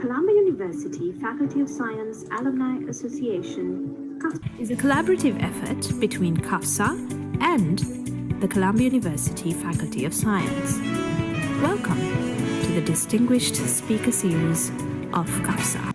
Colombo University Faculty of Science Alumni Association is a collaborative effort between CUFSAA and the Colombo University Faculty of Science. Welcome to the Distinguished Speaker Series of CUFSAA.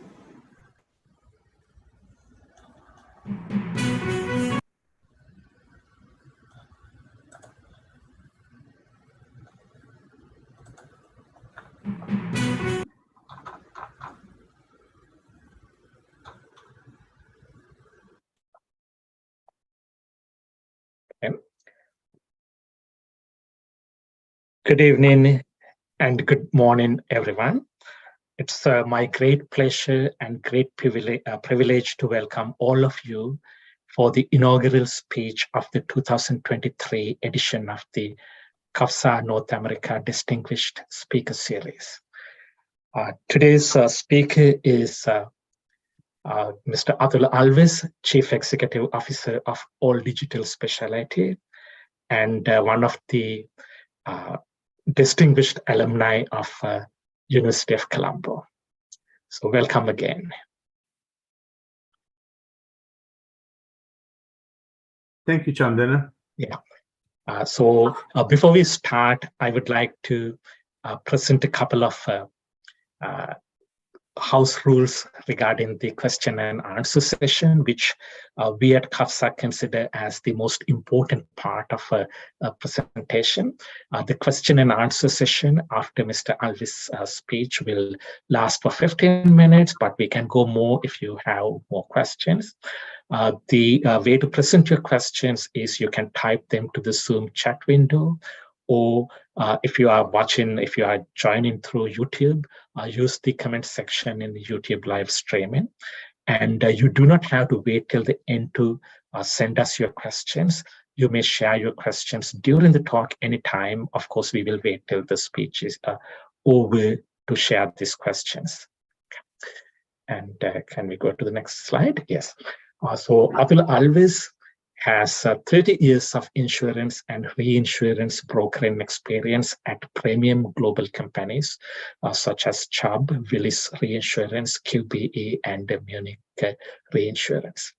Good evening and good morning, everyone. It's my great pleasure and great privilege to welcome all of you for the inaugural speech of the 2023 edition of the CUFSAA North America Distinguished Speaker Series. Today's speaker is Mr. Athula Alwis, Chief Executive Officer of ALLDIGITAL SPECIALITY, and one of the distinguished alumni of University of Colombo. So welcome again. Thank you, Chandana. Yeah. So before we start, I would like to present a couple of house rules regarding the question and answer session, which we at CUFSAA consider as the most important part of a presentation. The question and answer session after Mr. Alwis' speech will last for 15 minutes, but we can go more if you have more questions. The way to present your questions is you can type them to the Zoom chat window, or if you are joining through YouTube, use the comment section in the YouTube live streaming. And you do not have to wait till the end to send us your questions. You may share your questions during the talk anytime. Of course, we will wait till the speech is over to share these questions. And can we go to the next slide? Yes. So Athula Alwis has 30 years of insurance and reinsurance brokering experience at premium global companies such as Chubb, Willis Re, QBE, and Munich Reinsurance.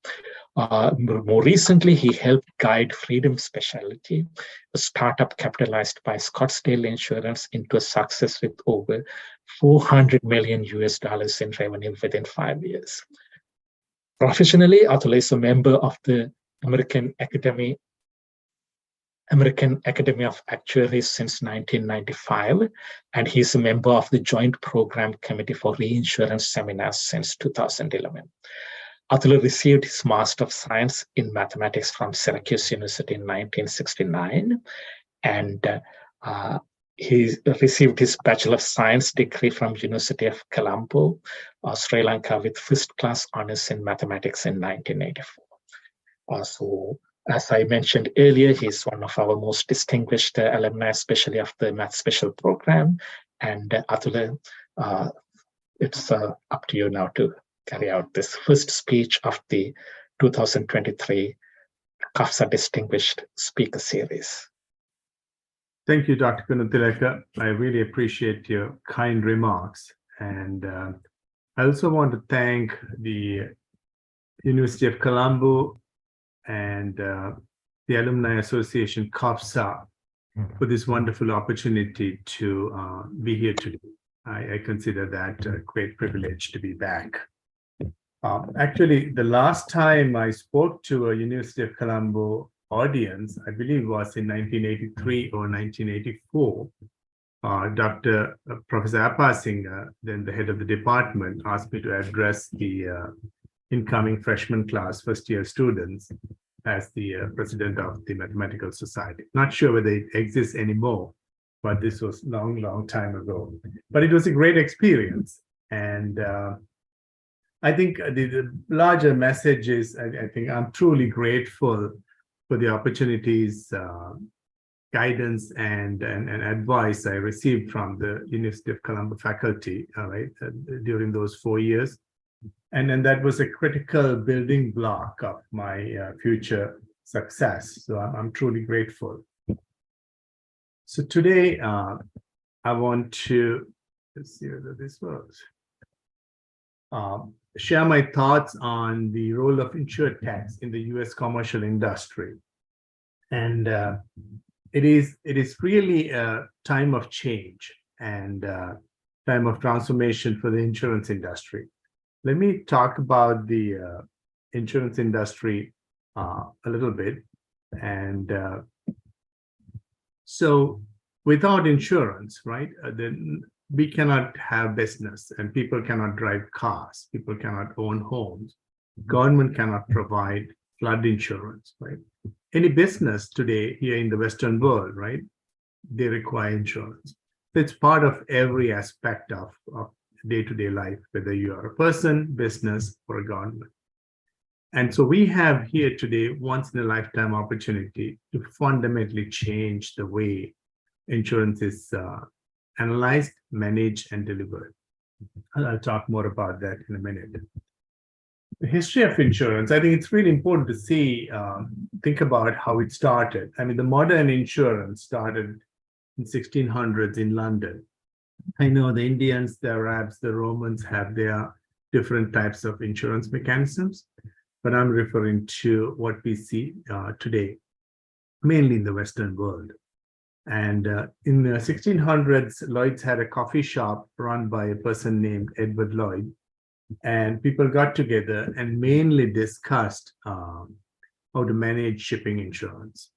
More recently, he helped guide Freedom Specialty, a startup capitalized by Scottsdale Insurance, into a success with over $400 million in revenue within 5 years. Professionally, Athula is a member of the American Academy of Actuaries since 1995, and he's a member of the Joint Program Committee for Reinsurance Seminars since 2011. Athula received his Master of Science in Mathematics from Syracuse University in 1969, and he received his Bachelor of Science degree from University of Colombo, Sri Lanka, with first-class honors in mathematics in 1984. So, as I mentioned earlier, he's one of our most distinguished alumni, especially of the Math Special program. And Athula, it's up to you now to carry out this first speech of the 2023 CUFSAA Distinguished Speaker Series. Thank you, Dr. Goonetillke. I really appreciate your kind remarks. And I also want to thank the University of Colombo and the Alumni Association CUFSAA for this wonderful opportunity to be here today. I consider that a great privilege to be back. Actually, the last time I spoke to a University of Colombo audience, I believe was in 1983 or 1984. Professor Appasinger, then the head of the department, asked me to address the incoming freshman class, first-year students, as the president of the Mathematical Society. Not sure whether it exists anymore, but this was long time ago. But it was a great experience. And I think the larger message is, I think I'm truly grateful for the opportunities, guidance, and advice I received from the University of Colombo faculty during those 4 years. And then that was a critical building block of my future success. So I'm truly grateful. So today, I want to, let's see whether this works. Share my thoughts on the role of InsureTech in the US commercial industry. And it is really a time of change and time of transformation for the insurance industry. Let me talk about the insurance industry a little bit. And so without insurance, right, then we cannot have business, and people cannot drive cars, people cannot own homes, government cannot provide flood insurance, right? Any business today here in the Western world, right, they require insurance. It's part of every aspect of day-to-day life, whether you are a person, business, or a government. And so we have here today once in a lifetime opportunity to fundamentally change the way insurance is analyzed, managed, and delivered. I'll talk more about that in a minute. The history of insurance, I think it's really important to see, think about how it started. I mean, the modern insurance started in 1600s in London. I know the Indians, the Arabs, the Romans have their different types of insurance mechanisms, but I'm referring to what we see today, mainly in the Western world. And in the 1600s, Lloyd's had a coffee shop run by a person named Edward Lloyd, and people got together and mainly discussed how to manage shipping insurance.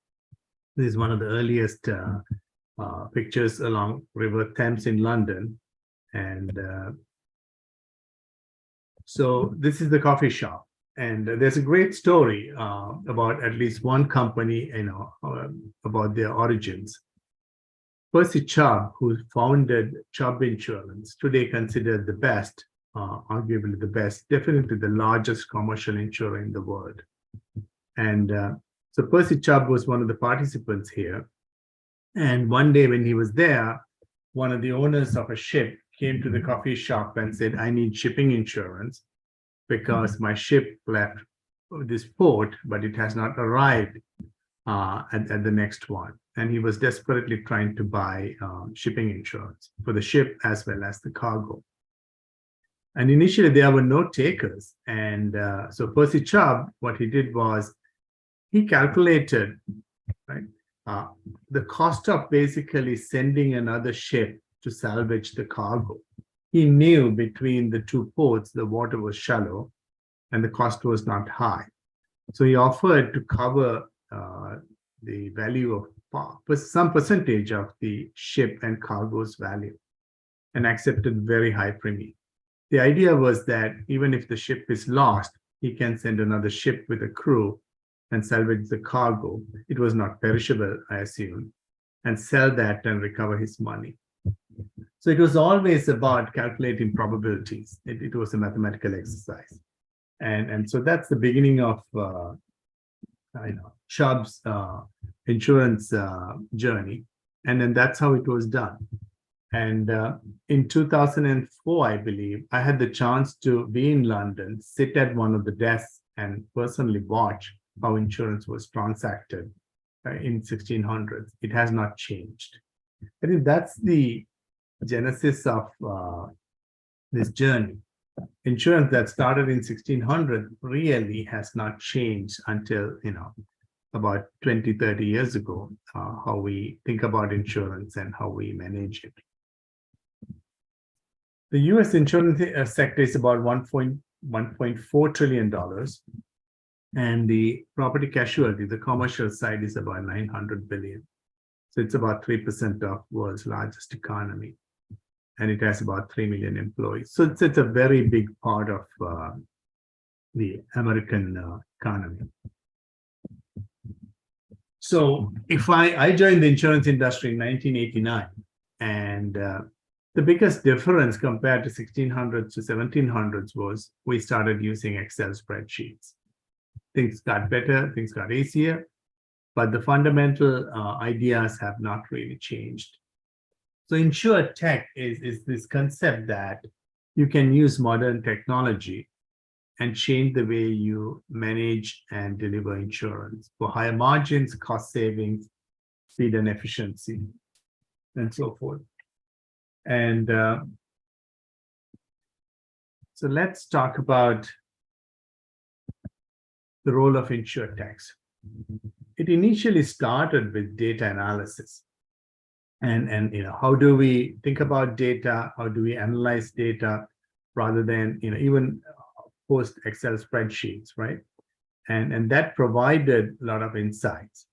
This is one of the earliest pictures along River Thames in London. And so this is the coffee shop. And there's a great story about at least one company, about their origins. Percy Chubb, who founded Chubb Insurance, today considered the best, arguably the best, definitely the largest commercial insurer in the world. And so Percy Chubb was one of the participants here. And one day when he was there, one of the owners of a ship came to the coffee shop and said, I need shipping insurance because my ship left this port, but it has not arrived at the next one. And he was desperately trying to buy shipping insurance for the ship as well as the cargo. And initially there were no takers. And so Percy Chubb, what he did was he calculated, right, the cost of basically sending another ship to salvage the cargo. He knew between the two ports, the water was shallow and the cost was not high. So he offered to cover the value of some percentage of the ship and cargo's value and accepted very high premium. The idea was that even if the ship is lost, he can send another ship with a crew and salvage the cargo. It was not perishable, I assume, and sell that and recover his money. So it was always about calculating probabilities. It was a mathematical exercise. And so that's the beginning of Chubb's insurance journey. And then that's how it was done. And in 2004, I believe, I had the chance to be in London, sit at one of the desks and personally watch how insurance was transacted in 1600s. It has not changed. I think that's the genesis of this journey. Insurance that started in 1600 really has not changed until, about 20, 30 years ago, how we think about insurance and how we manage it. The US insurance sector is about $1.4 trillion. And the property casualty, the commercial side, is about 900 billion. So it's about 3% of world's largest economy. And it has about 3 million employees. So it's a very big part of the American economy. So if I joined the insurance industry in 1989, and the biggest difference compared to 1600s to 1700s was we started using Excel spreadsheets. Things got better, things got easier, but the fundamental ideas have not really changed. So InsureTech is this concept that you can use modern technology and change the way you manage and deliver insurance for higher margins, cost savings, speed and efficiency. and so forth. And so let's talk about the role of InsureTech. It initially started with data analysis. And how do we think about data? How do we analyze data rather than even post Excel spreadsheets, right? And that provided a lot of insights.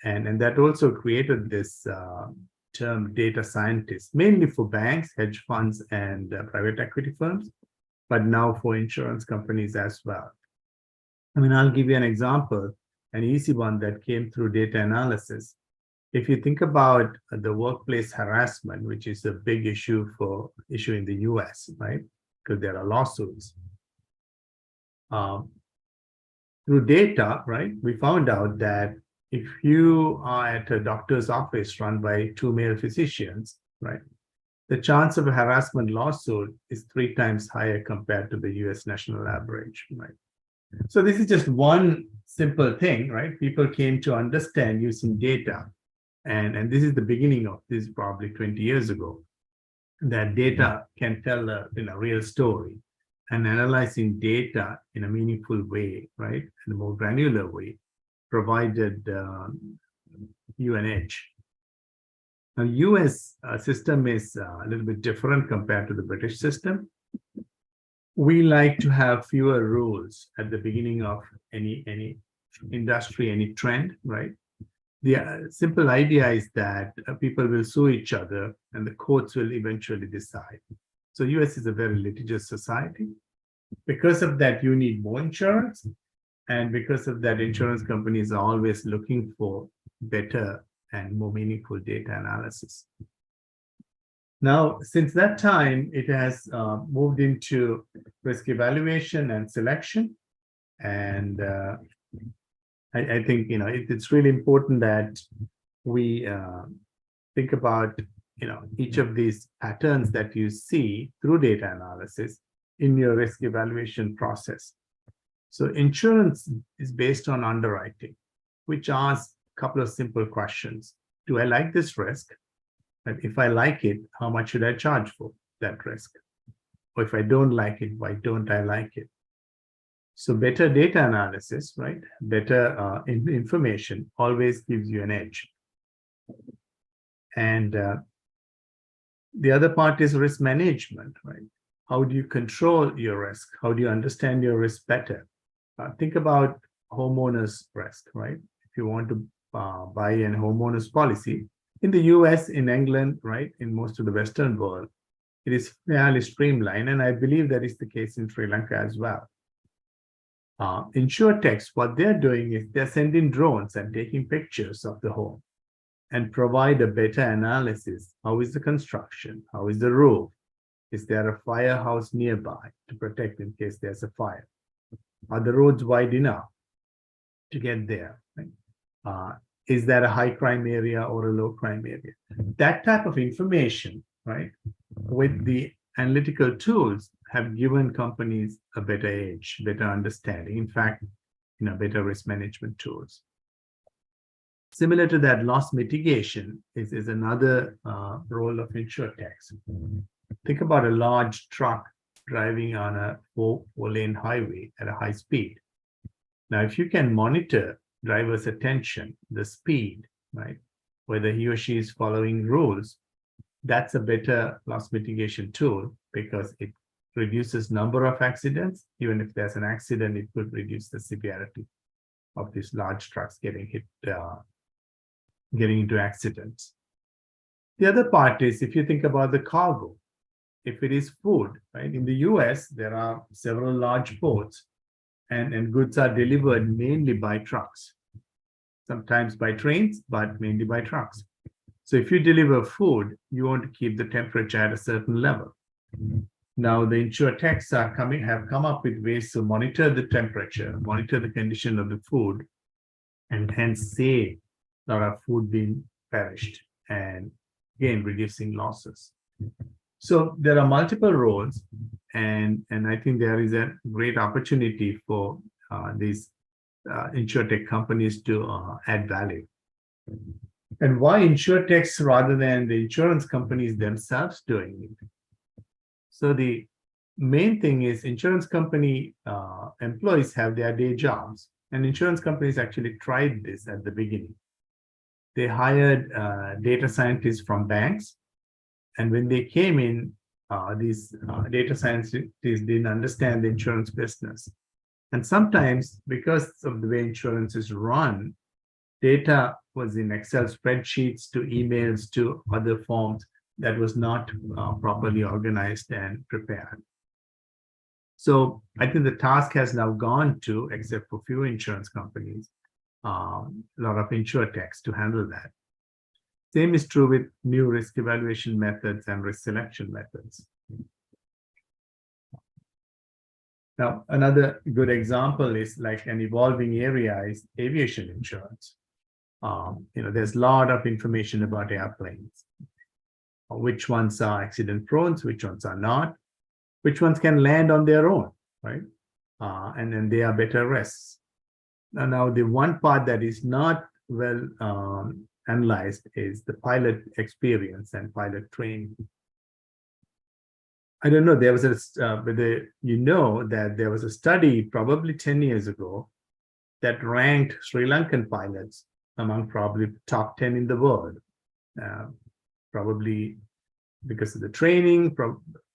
And that also created this term data scientist, mainly for banks, hedge funds, and private equity firms, but now for insurance companies as well. I mean, I'll give you an example, an easy one that came through data analysis. If you think about the workplace harassment, which is a big issue in the US, right? Because there are lawsuits. Through data, right, we found out that if you are at a doctor's office run by 2 male physicians, right, the chance of a harassment lawsuit is 3 times higher compared to the US national average, right? So this is just one simple thing, right? People came to understand using data. And this is the beginning of this, probably 20 years ago, that data can tell a real story. And analyzing data in a meaningful way, right, in a more granular way, provided you an edge. Now, US system is a little bit different compared to the British system. We like to have fewer rules at the beginning of any industry, any trend, right? The simple idea is that people will sue each other and the courts will eventually decide. So US is a very litigious society. Because of that, you need more insurance. And because of that, insurance companies are always looking for better and more meaningful data analysis. Now, since that time, it has moved into risk evaluation and selection. And I think it's really important that we think about each of these patterns that you see through data analysis in your risk evaluation process. So insurance is based on underwriting, which asks a couple of simple questions. Do I like this risk? And if I like it, how much should I charge for that risk? Or if I don't like it, why don't I like it? So better data analysis, right? Better information always gives you an edge. And the other part is risk management, right? How do you control your risk? How do you understand your risk better? Think about homeowners risk, right? If you want to buy a homeowners policy, in the US, in England, right, in most of the Western world, it is fairly streamlined. And I believe that is the case in Sri Lanka as well. InsureTech, what they're doing is they're sending drones and taking pictures of the home and provide a better analysis. How is the construction? How is the roof? Is there a firehouse nearby to protect in case there's a fire? Are the roads wide enough to get there? Right? Is there a high crime area or a low crime area? That type of information, right, with the analytical tools have given companies a better edge, better understanding. In fact, better risk management tools. Similar to that, loss mitigation is another role of InsureTech. Think about a large truck driving on a four-lane highway at a high speed. Now, if you can monitor driver's attention, the speed, right, whether he or she is following rules, that's a better loss mitigation tool because it reduces number of accidents. Even if there's an accident, it could reduce the severity of these large trucks getting into accidents. The other part is if you think about the cargo, if it is food, right? In the US, there are several large ports and goods are delivered mainly by trucks, sometimes by trains, but mainly by trucks. So if you deliver food, you want to keep the temperature at a certain level. Now the InsureTechs have come up with ways to monitor the temperature, monitor the condition of the food, and hence save a lot of food being perished and again reducing losses. So there are multiple roles, and I think there is a great opportunity for these InsureTech companies to add value. And why InsureTechs rather than the insurance companies themselves doing it? So the main thing is insurance company employees have their day jobs, and insurance companies actually tried this at the beginning. They hired data scientists from banks, and when they came in, these data scientists didn't understand the insurance business. And sometimes, because of the way insurance is run, data was in Excel spreadsheets to emails to other forms that was not properly organized and prepared. So I think the task has now gone to, except for few insurance companies, a lot of InsureTechs to handle that. Same is true with new risk evaluation methods and risk selection methods. Now, another good example is like an evolving area is aviation insurance. There's a lot of information about airplanes. Which ones are accident prone, which ones are not, which ones can land on their own, right? And then they are better risks. Now, the one part that is not well analyzed is the pilot experience and pilot training. I don't know, there was whether you know that there was a study probably 10 years ago that ranked Sri Lankan pilots among probably top 10 in the world. Probably because of the training,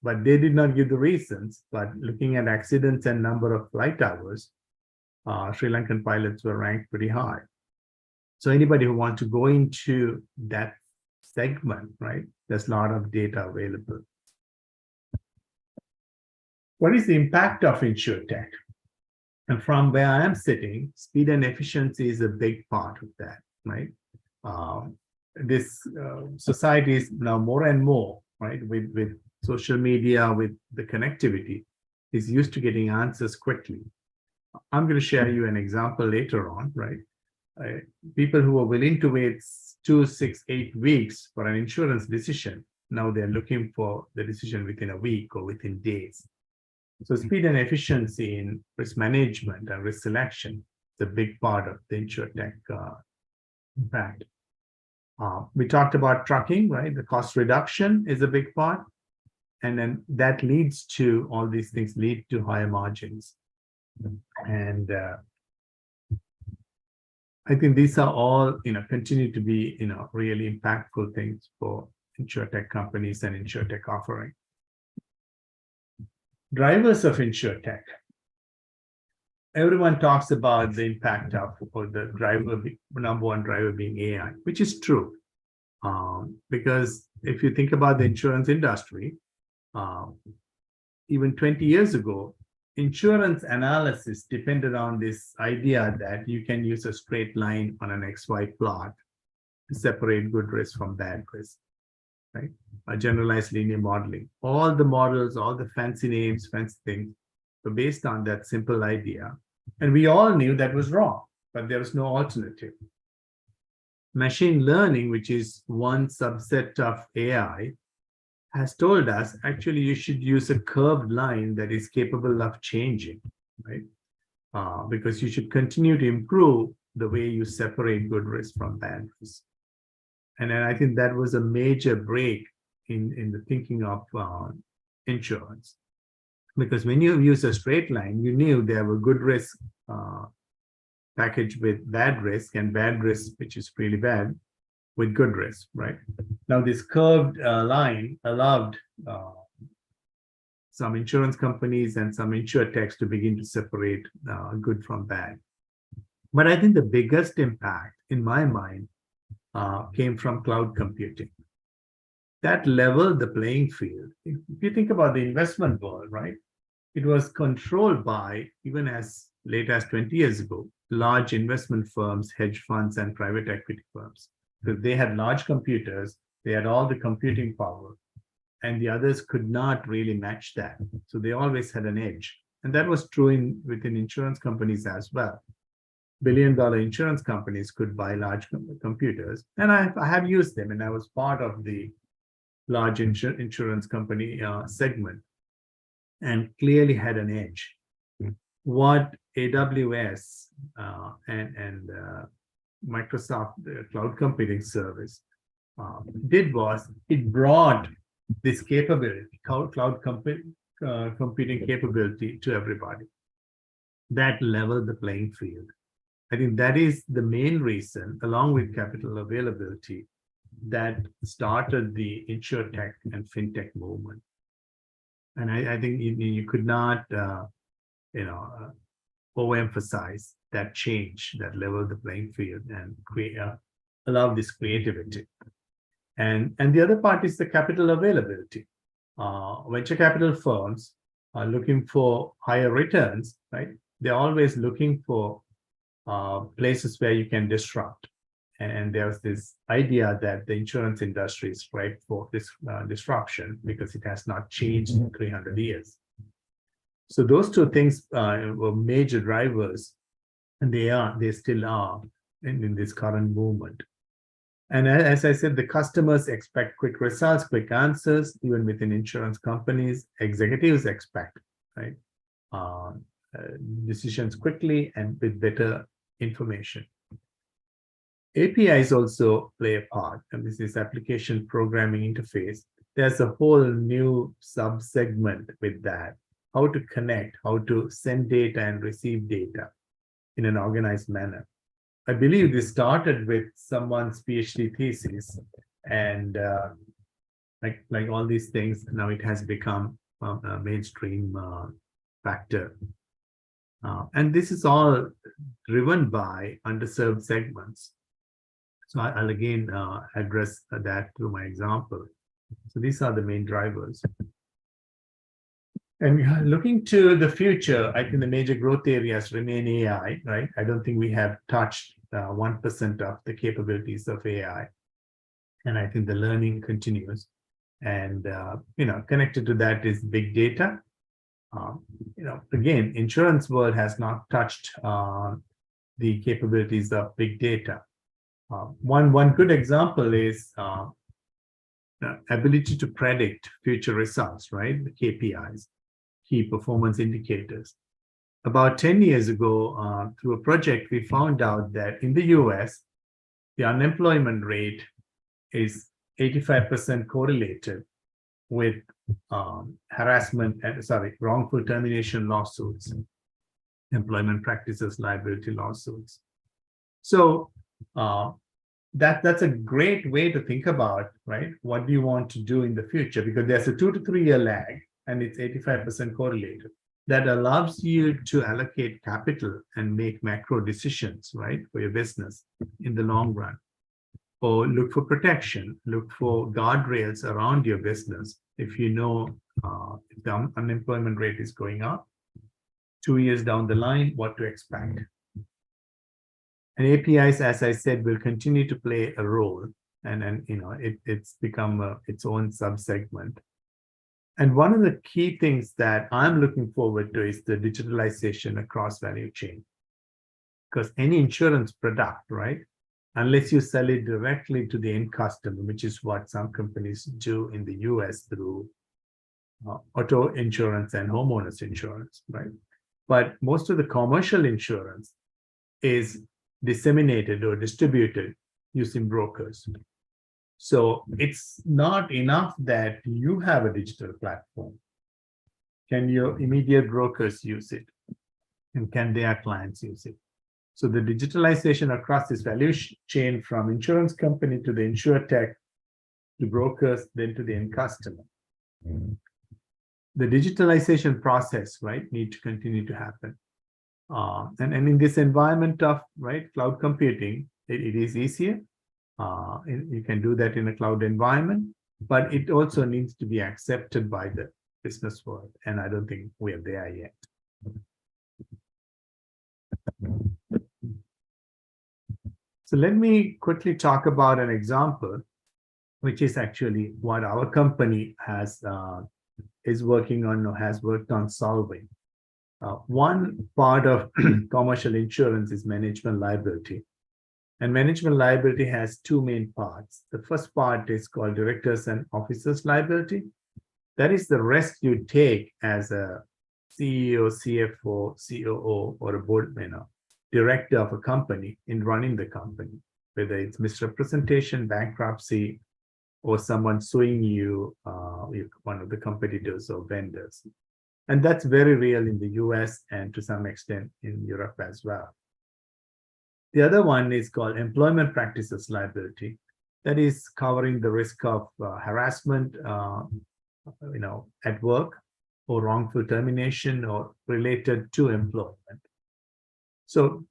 but they did not give the reasons. But looking at accidents and number of flight hours, Sri Lankan pilots were ranked pretty high. So anybody who wants to go into that segment, right, there's a lot of data available. What is the impact of InsureTech? And from where I am sitting, speed and efficiency is a big part of that, right? This society is now more and more, right, with social media, with the connectivity, is used to getting answers quickly. I'm going to share you an example later on, right? People who are willing to wait 2, 6, 8 weeks for an insurance decision, now they're looking for the decision within a week or within days. So speed and efficiency in risk management and risk selection is a big part of the InsureTech impact. We talked about trucking, right? The cost reduction is a big part. And then that leads to, all these things lead to higher margins. And I think these are all, continue to be, really impactful things for InsureTech companies and InsureTech offering. Drivers of InsureTech. Everyone talks about the impact of, or the number one driver being AI, which is true. Because if you think about the insurance industry, even 20 years ago, insurance analysis depended on this idea that you can use a straight line on an XY plot to separate good risk from bad risk, right? A generalized linear modeling. All the models, all the fancy names, fancy things, were based on that simple idea. And we all knew that was wrong, but there was no alternative. Machine learning, which is one subset of AI, has told us, actually, you should use a curved line that is capable of changing, right? Because you should continue to improve the way you separate good risk from bad risk. And then I think that was a major break in the thinking of insurance. Because when you use a straight line, you knew there were good risk packaged with bad risk, and bad risk, which is really bad, with good risk, right? Now, this curved line allowed some insurance companies and some InsureTechs to begin to separate good from bad. But I think the biggest impact, in my mind, came from cloud computing. That leveled the playing field. If you think about the investment world, right, it was controlled by, even as late as 20 years ago, large investment firms, hedge funds, and private equity firms. Because they had large computers, they had all the computing power, and the others could not really match that. So they always had an edge. And that was true within insurance companies as well. Billion-dollar insurance companies could buy large computers. And I have used them, and I was part of the large insurance company segment, and clearly had an edge. What AWS and Microsoft cloud computing service did was it brought this capability, cloud computing capability to everybody. That leveled the playing field. I think that is the main reason, along with capital availability, that started the InsureTech and FinTech movement. And I think you could not, overemphasize that change that leveled the playing field and allow this creativity. And the other part is the capital availability. Venture capital firms are looking for higher returns, right? They're always looking for places where you can disrupt. And there's this idea that the insurance industry is ripe for this disruption because it has not changed in 300 years. So those two things were major drivers, and they still are in this current movement. And as I said, the customers expect quick results, quick answers, even within insurance companies. Executives expect, right, decisions quickly and with better information. APIs also play a part, and this is application programming interface. There's a whole new sub-segment with that, how to connect, how to send data and receive data in an organized manner. I believe this started with someone's PhD thesis, and like all these things, now it has become a mainstream factor. And this is all driven by underserved segments. So I'll again address that through my example. So these are the main drivers. And looking to the future, I think the major growth areas remain AI, right? I don't think we have touched 1% of the capabilities of AI. And I think the learning continues. And, connected to that is big data. Again, insurance world has not touched the capabilities of big data. One good example is ability to predict future results, right? The KPIs, key performance indicators. About 10 years ago, through a project, we found out that in the US, the unemployment rate is 85% correlated with wrongful termination lawsuits, employment practices liability lawsuits. So that's a great way to think about, right? What do you want to do in the future? Because there's a 2 to 3 year lag, and it's 85% correlated. That allows you to allocate capital and make macro decisions, right, for your business in the long run. Or look for protection, look for guardrails around your business. If you know if the unemployment rate is going up, 2 years down the line, what to expect. And APIs, as I said, will continue to play a role, and it's become its own subsegment. And one of the key things that I'm looking forward to is the digitalization across value chain. Because any insurance product, right, unless you sell it directly to the end customer, which is what some companies do in the US through auto insurance and homeowners insurance, right? But most of the commercial insurance is disseminated or distributed using brokers. So it's not enough that you have a digital platform. Can your immediate brokers use it? And can their clients use it? So the digitalization across this value chain, from insurance company to the InsureTech, to brokers, then to the end customer. The digitalization process, right, need to continue to happen. And in this environment of, right, cloud computing, it is easier. You can do that in a cloud environment, but it also needs to be accepted by the business world. And I don't think we are there yet. So let me quickly talk about an example, which is actually what our company is working on or has worked on solving. One part of commercial insurance is management liability. And management liability has two main parts. The first part is called directors and officers liability. That is the risk you take as a CEO, CFO, COO, or a board member. director of a company in running the company, whether it's misrepresentation, bankruptcy, or someone suing you, one of the competitors or vendors. And that's very real in the US and to some extent in Europe as well. The other one is called employment practices liability. That is covering the risk of harassment, at work, or wrongful termination or related to employment. So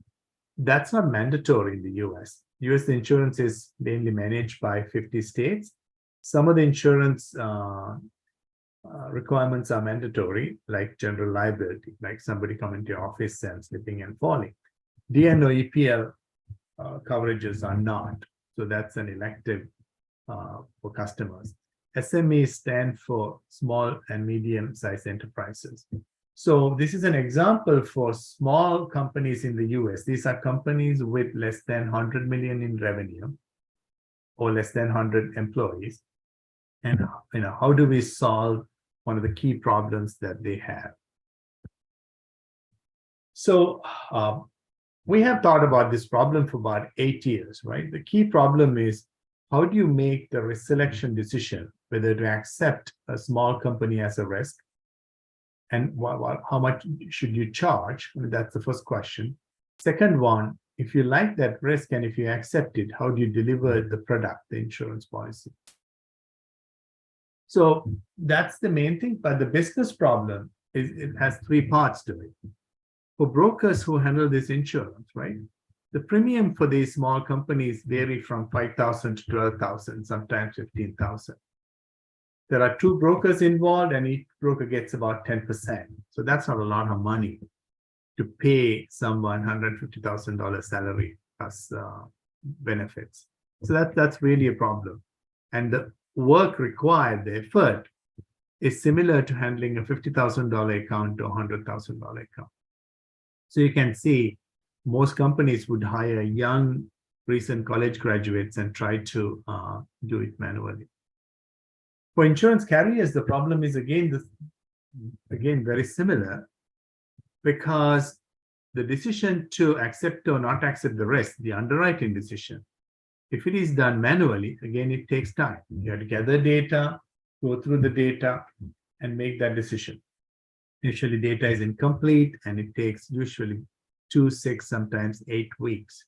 that's not mandatory in the US. US insurance is mainly managed by 50 states. Some of the insurance requirements are mandatory, like general liability, like somebody coming to your office and slipping and falling. D&O EPL coverages are not. So that's an elective for customers. SMEs stand for small and medium-sized enterprises. So this is an example for small companies in the US. These are companies with less than 100 million in revenue or less than 100 employees. And how do we solve one of the key problems that they have? So we have thought about this problem for about 8 years, right? The key problem is, how do you make the risk selection decision, whether to accept a small company as a risk, and how much should you charge? I mean, that's the first question. Second one, if you like that risk and if you accept it, how do you deliver the product, the insurance policy? So that's the main thing, but the business problem is it has 3 parts to it. For brokers who handle this insurance, right? The premium for these small companies vary from 5,000 to 12,000, sometimes 15,000. There are 2 brokers involved and each broker gets about 10%. So that's not a lot of money to pay someone $150,000 salary plus benefits. So that's really a problem. And the work required, the effort, is similar to handling a $50,000 account or $100,000 account. So you can see most companies would hire young, recent college graduates and try to do it manually. For insurance carriers, the problem is again very similar, because the decision to accept or not accept the risk, the underwriting decision, if it is done manually, again, it takes time. You have to gather data, go through the data, and make that decision. Usually data is incomplete, and it takes usually 2, 6, sometimes 8 weeks.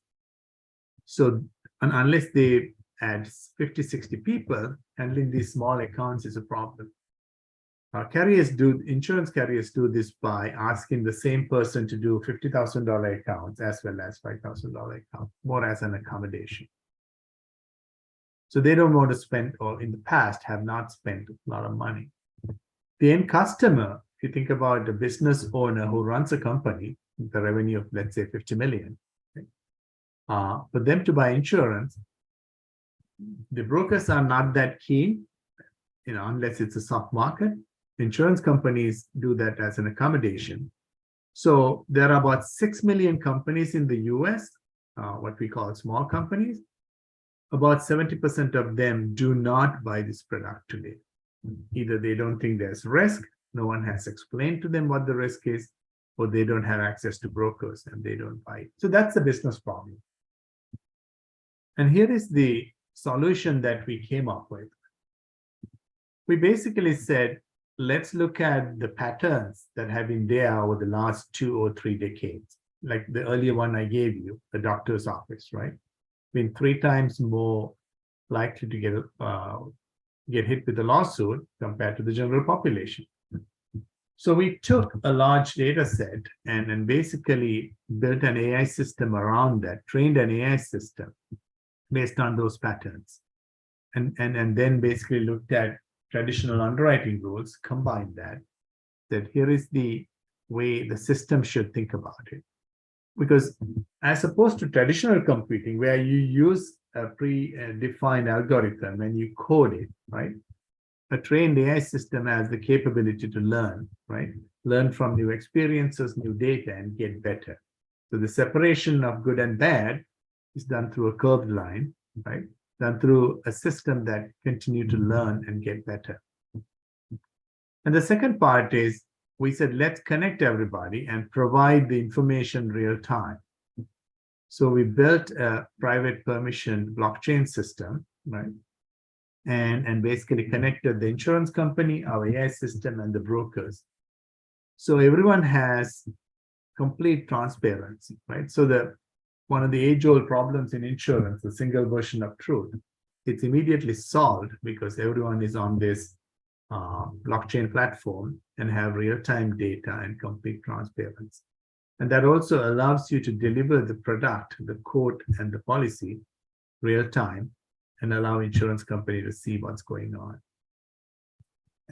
So unless they add 50, 60 people, handling these small accounts is a problem. Insurance carriers do this by asking the same person to do $50,000 accounts as well as $5,000 accounts, more as an accommodation. So they don't want to spend, or in the past have not spent a lot of money. The end customer, if you think about the business owner who runs a company, the revenue of, let's say, 50 million, okay? For them to buy insurance, the brokers are not that keen, unless it's a soft market. Insurance companies do that as an accommodation. So there are about 6 million companies in the US, what we call small companies. About 70% of them do not buy this product today. Either they don't think there's risk, no one has explained to them what the risk is, or they don't have access to brokers and they don't buy it. So that's the business problem. And here is the solution that we came up with. We basically said, let's look at the patterns that have been there over the last 2 or 3 decades. Like the earlier one I gave you, the doctor's office, right? Been 3 times more likely to get hit with a lawsuit compared to the general population. So we took a large data set and basically built an AI system around that, trained an AI system based on those patterns. And then basically looked at traditional underwriting rules, combined that here is the way the system should think about it. Because as opposed to traditional computing, where you use a predefined algorithm and you code it, right? A trained AI system has the capability to learn, right? Learn from new experiences, new data, and get better. So the separation of good and bad is done through a curved line, right? Done through a system that continue to learn and get better. And the second part is, we said, let's connect everybody and provide the information real time. So we built a private permission blockchain system, right? And basically connected the insurance company, our AI system, and the brokers. So everyone has complete transparency, right? So one of the age-old problems in insurance, the single version of truth, it's immediately solved because everyone is on this blockchain platform and have real-time data and complete transparency. And that also allows you to deliver the product, the quote, and the policy real-time and allow insurance company to see what's going on.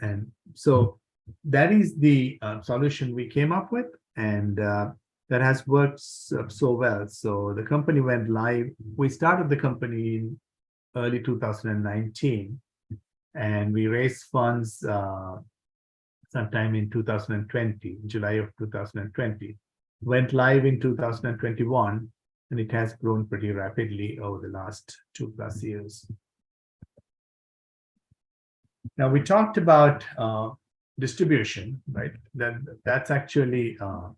And so that is the solution we came up with, and that has worked so well. So the company went live. We started the company in early 2019, and we raised funds sometime in 2020, July of 2020. Went live in 2021, and it has grown pretty rapidly over the last 2+ years. Now, we talked about distribution, right? That's actually a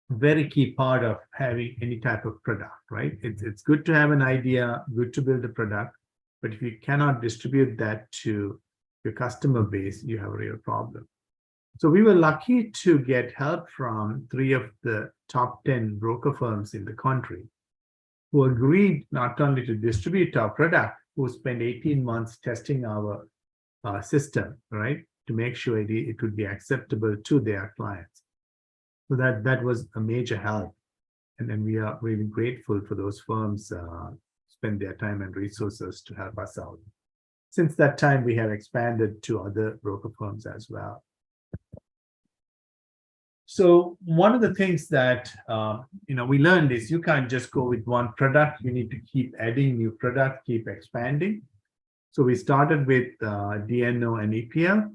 very key part of having any type of product, right? It's good to have an idea, good to build a product, but if you cannot distribute that to your customer base, you have a real problem. So we were lucky to get help from 3 of the top 10 broker firms in the country who agreed not only to distribute our product, who spent 18 months testing our system, right, to make sure it would be acceptable to their clients. So that was a major help. And then we are really grateful for those firms spend their time and resources to help us out. Since that time, we have expanded to other broker firms as well. So one of the things that we learned is you can't just go with one product. You need to keep adding new product, keep expanding. So we started with DNO and EPL.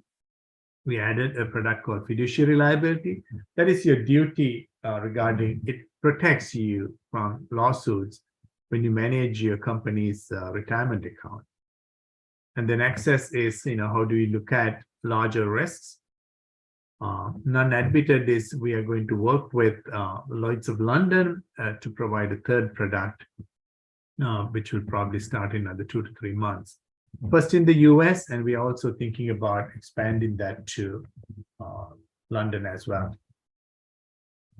We added a product called fiduciary liability. That is your duty regarding it protects you from lawsuits when you manage your company's retirement account. And then access is, how do you look at larger risks? Non-admitted is we are going to work with Lloyd's of London to provide a third product, which will probably start in another 2 to 3 months. First in the US, and we are also thinking about expanding that to London as well.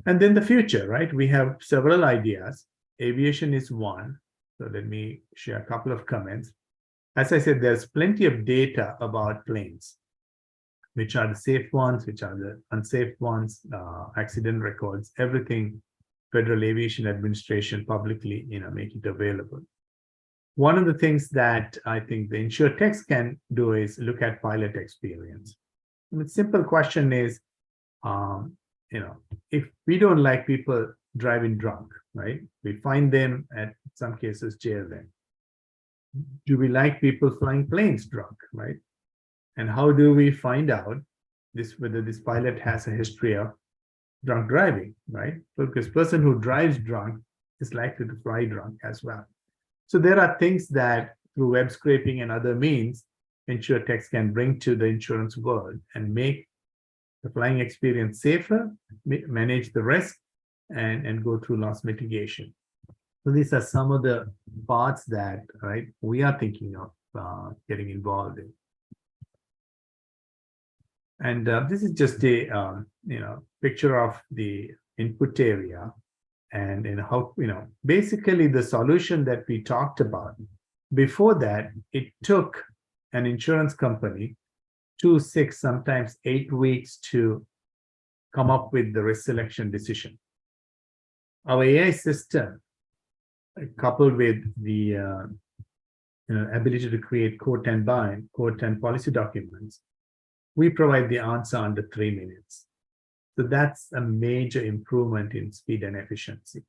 And then the future, right? We have several ideas. Aviation is one. So let me share a couple of comments. As I said, there's plenty of data about planes, which are the safe ones, which are the unsafe ones, accident records, everything Federal Aviation Administration publicly, make it available. One of the things that I think the InsureTech can do is look at pilot experience. And the simple question is, if we don't like people driving drunk, right? We find them at some cases jail them. Do we like people flying planes drunk, right? And how do we find out whether this pilot has a history of drunk driving, right? Because person who drives drunk is likely to fly drunk as well. So there are things that through web scraping and other means, InsureTech can bring to the insurance world and make the flying experience safer, manage the risk, and go through loss mitigation. So these are some of the parts that, right, we are thinking of getting involved in. And this is just a picture of the input area, and how basically the solution that we talked about. Before that, it took an insurance company 2, 6, sometimes 8 weeks to come up with the risk selection decision. Our AI system, coupled with the ability to create quote and bind, quote and policy documents, we provide the answer under 3 minutes. So that's a major improvement in speed and efficiency.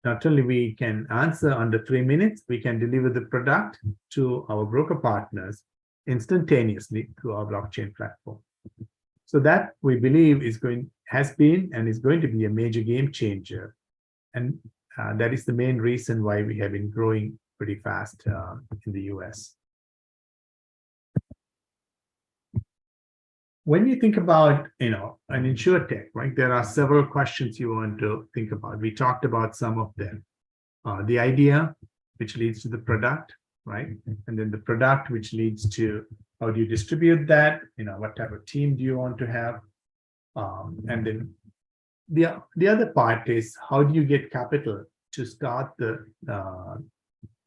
Not only we can answer under 3 minutes, we can deliver the product to our broker partners instantaneously through our blockchain platform. So that we believe has been and is going to be a major game changer. And that is the main reason why we have been growing pretty fast in the US. When you think about, an InsureTech, right, there are several questions you want to think about. We talked about some of them. the idea, which leads to the product, right? And then the product, which leads to how do you distribute that? What type of team do you want to have? And then the other part is how do you get capital to start the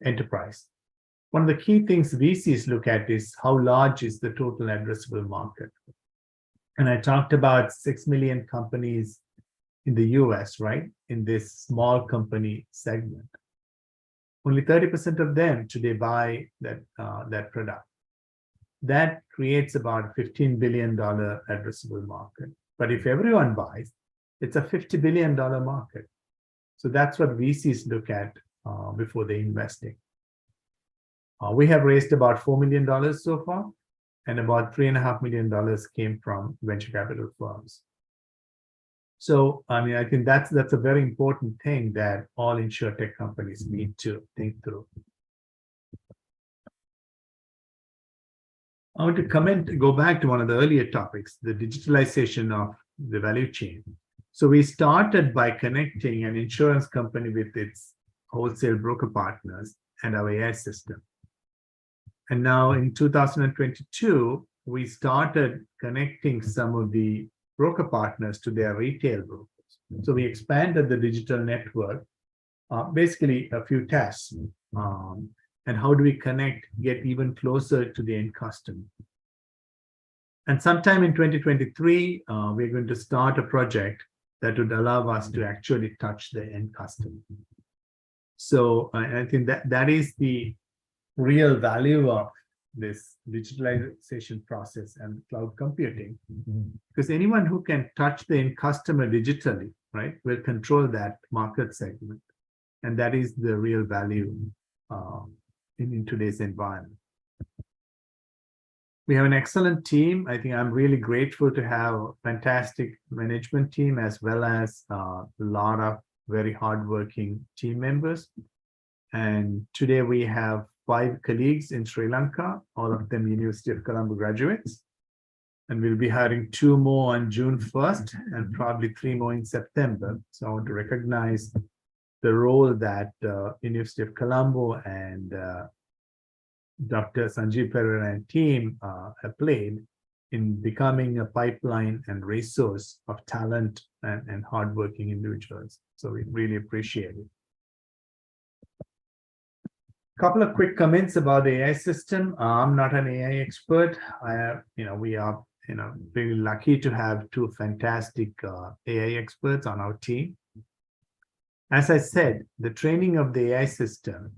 enterprise? One of the key things VCs look at is how large is the total addressable market. And I talked about 6 million companies in the US, right? In this small company segment. Only 30% of them today buy that product. That creates about $15 billion addressable market. But if everyone buys, it's a $50 billion market. So that's what VCs look at before they investing. We have raised about $4 million so far, and about $3.5 million came from venture capital firms. So, I think that's a very important thing that all InsureTech companies need to think through. I want to go back to one of the earlier topics, the digitalization of the value chain. So we started by connecting an insurance company with its wholesale broker partners and our AI system. And now in 2022, we started connecting some of the broker partners to their retail brokers. So we expanded the digital network, basically a few tests. And how do we get even closer to the end customer? And sometime in 2023, we're going to start a project that would allow us to actually touch the end customer. So I think that is the real value of this digitalization process and cloud computing, because anyone who can touch the end customer digitally, right, will control that market segment. And that is the real value in today's environment. We have an excellent team. I think I'm really grateful to have a fantastic management team, as well as a lot of very hardworking team members. And today we have 5 colleagues in Sri Lanka, all of them University of Colombo graduates. And we'll be hiring 2 more on June 1st and probably 3 more in September. So I want to recognize the role that University of Colombo and Dr. Sanjeewa Perera and team have played in becoming a pipeline and resource of talent and hardworking individuals. So we really appreciate it. Couple of quick comments about the AI system. I'm not an AI expert. We are really lucky to have 2 fantastic AI experts on our team. As I said, the training of the AI system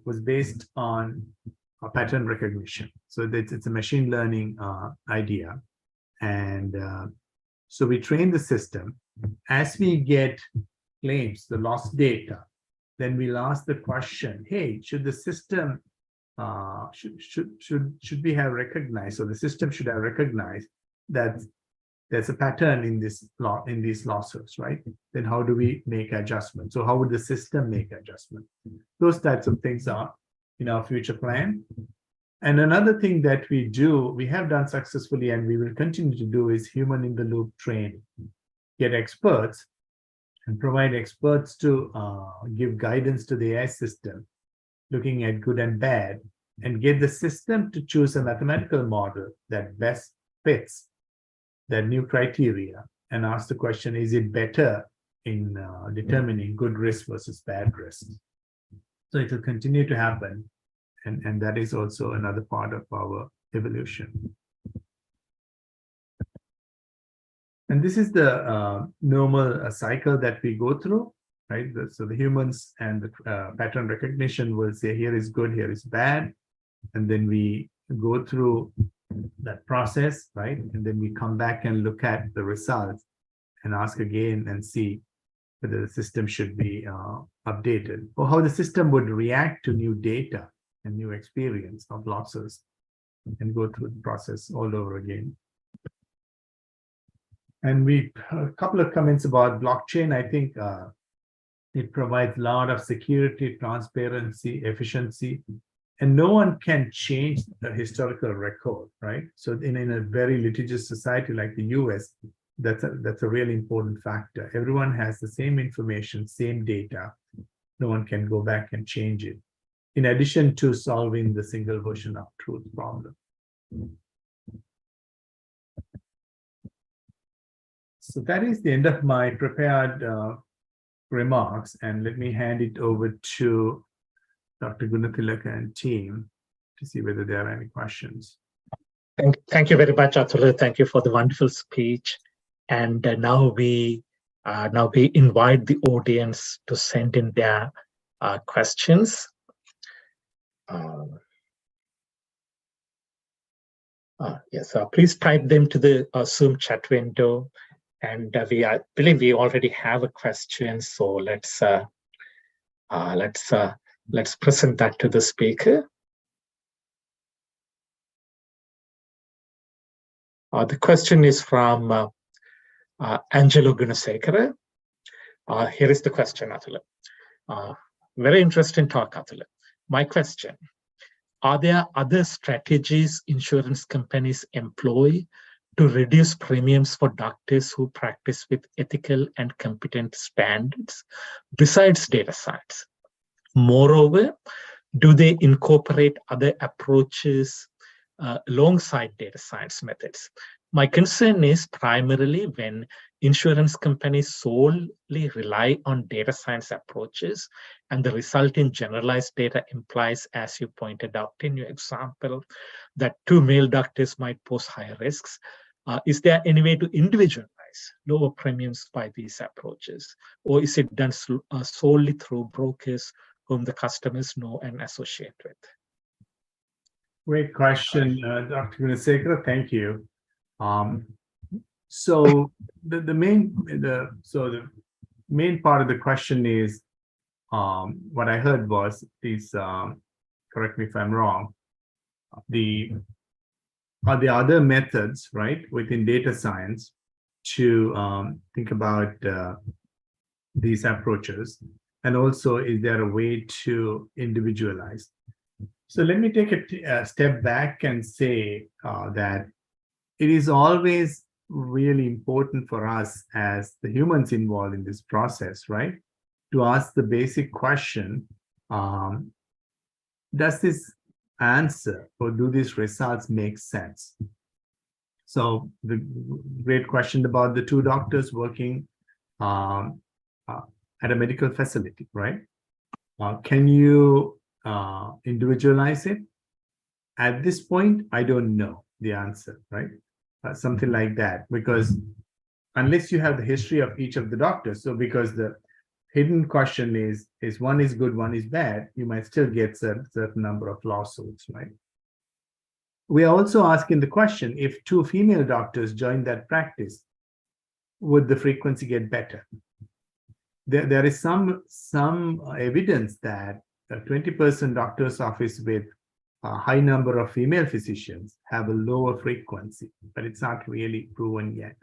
was based on a pattern recognition. So it's a machine learning idea. And so we train the system. As we get claims, the lost data, then we'll ask the question, hey, should the system, should we have recognized, or the system should have recognized that there's a pattern in these losses, right? Then how do we make adjustments? So how would the system make adjustments? Those types of things are in our future plan. And another thing that we have done successfully, and we will continue to do, is human in the loop training. Get experts and provide experts to give guidance to the AI system, looking at good and bad, and get the system to choose a mathematical model that best fits that new criteria, and ask the question, is it better in determining good risk versus bad risk? So it will continue to happen, and that is also another part of our evolution. And this is the normal cycle that we go through, right? So the humans and the pattern recognition will say, here is good, here is bad. And then we go through that process, right? And then we come back and look at the results and ask again and see whether the system should be updated, or how the system would react to new data and new experience of losses, and go through the process all over again. And a couple of comments about blockchain. I think it provides a lot of security, transparency, efficiency, and no one can change the historical record, right? So in a very litigious society like the US, that's a really important factor. Everyone has the same information, same data. no one can go back and change it, in addition to solving the single version of truth problem. So that is the end of my prepared remarks, and let me hand it over to Dr. Goonetillke and team to see whether there are any questions. Thank you very much, Athula. Thank you for the wonderful speech. And now we invite the audience to send in their questions. Yes, please type them to the Zoom chat window. And I believe we already have a question, so let's present that to the speaker. The question is from Angelo Gunasekara. Here is the question, Athula. Very interesting talk, Athula. My question: are there other strategies insurance companies employ to reduce premiums for doctors who practice with ethical and competent standards besides data science? Moreover, do they incorporate other approaches alongside data science methods? My concern is primarily when insurance companies solely rely on data science approaches, and the result in generalized data implies, as you pointed out in your example, that 2 male doctors might pose higher risks. Is there any way to individualize lower premiums by these approaches, or is it done solely through brokers whom the customers know and associate with? Great question, Dr. Gunasekara. Thank you. So the main part of the question is, what I heard was, please correct me if I'm wrong, are there other methods, right, within data science to think about these approaches? And also, is there a way to individualize? So let me take a step back and say that it is always really important for us as the humans involved in this process, right, to ask the basic question, does this answer or do these results make sense? So the great question about the 2 doctors working at a medical facility, right? Can you individualize it? At this point, I don't know the answer, right? Something like that, because unless you have the history of each of the doctors, so because the hidden question is one is good, one is bad, you might still get a certain number of lawsuits, right? We are also asking the question, if 2 female doctors join that practice, would the frequency get better? There is some evidence that a 20% doctor's office with a high number of female physicians have a lower frequency, but it's not really proven yet.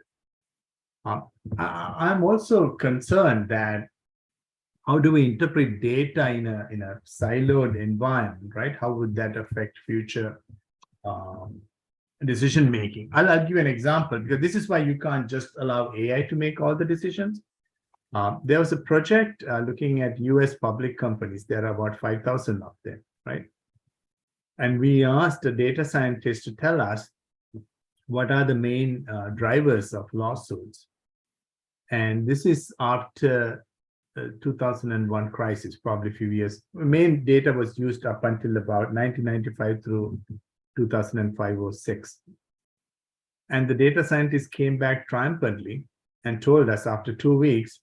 I'm also concerned that how do we interpret data in a siloed environment, right? How would that affect future decision making? I'll give you an example, because this is why you can't just allow AI to make all the decisions. There was a project looking at US public companies. There are about 5,000 of them, right? And we asked a data scientist to tell us what are the main drivers of lawsuits. And this is after the 2001 crisis, probably a few years. Main data was used up until about 1995 through 2005 or 6. And the data scientists came back triumphantly and told us after 2 weeks,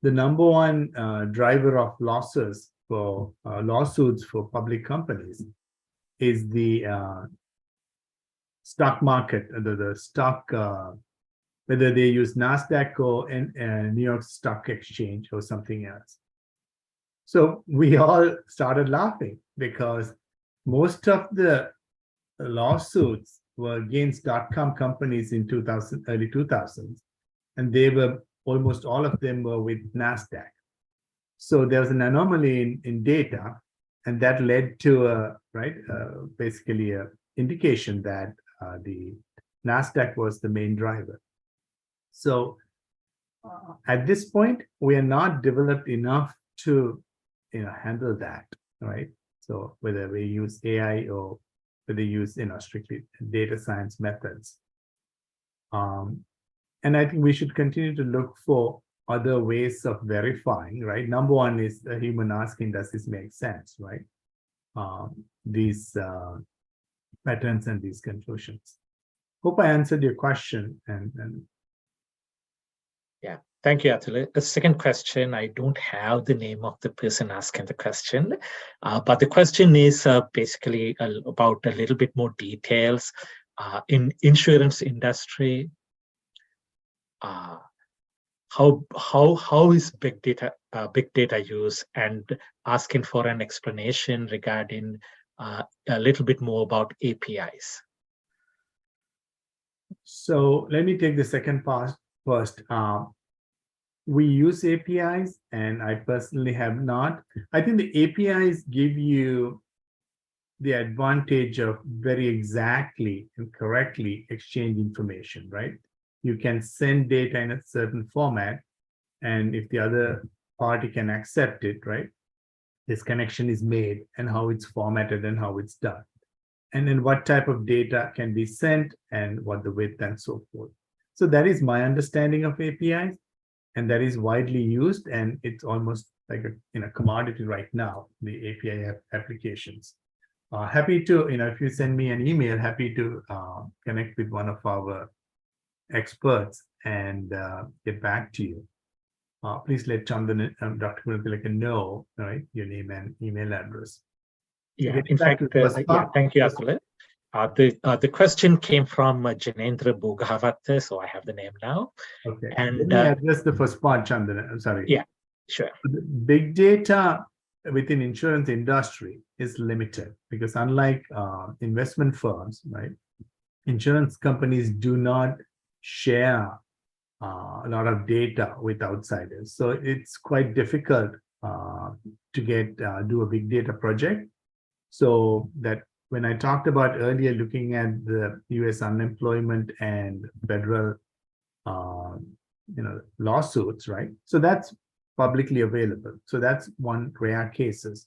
the number one driver of losses for lawsuits for public companies is the stock market, the stock, whether they use NASDAQ or New York Stock Exchange or something else. So we all started laughing because most of the lawsuits were against .com companies in early 2000s, and they were almost all of them were with NASDAQ. So there was an anomaly in data, and that led to basically a indication that the NASDAQ was the main driver. So at this point, we are not developed enough to handle that, right? So whether we use AI or whether we use strictly data science methods. And I think we should continue to look for other ways of verifying, right? Number one is the human asking, does this make sense, right? These patterns and these conclusions. Hope I answered your question. And yeah, thank you, Athula. The second question, I don't have the name of the person asking the question, but the question is basically about a little bit more details in insurance industry. How is big data use, and asking for an explanation regarding a little bit more about APIs. So let me take the second part first. We use APIs, and I personally have not. I think the APIs give you the advantage of very exactly and correctly exchange information, right? You can send data in a certain format, and if the other party can accept it, right, this connection is made, and how it's formatted and how it's done. And then what type of data can be sent and what the width and so forth. So that is my understanding of APIs, and that is widely used, and it's almost like a commodity right now, the API applications. Happy to, if you send me an email, happy to connect with one of our experts and get back to you. Please let Chandana, Dr. Goonetillke know, right, your name and email address. Yeah, in fact, yeah, thank you, Athula. The question came from Janendra Bhogawat, so I have the name now. Okay, and let me address the first part, Chandana. I'm sorry. Yeah, sure. Big data within insurance industry is limited because unlike investment firms, right, insurance companies do not share a lot of data with outsiders. So it's quite difficult to do a big data project. So that when I talked about earlier, looking at the US unemployment and federal lawsuits, right? So that's publicly available. So that's one rare cases.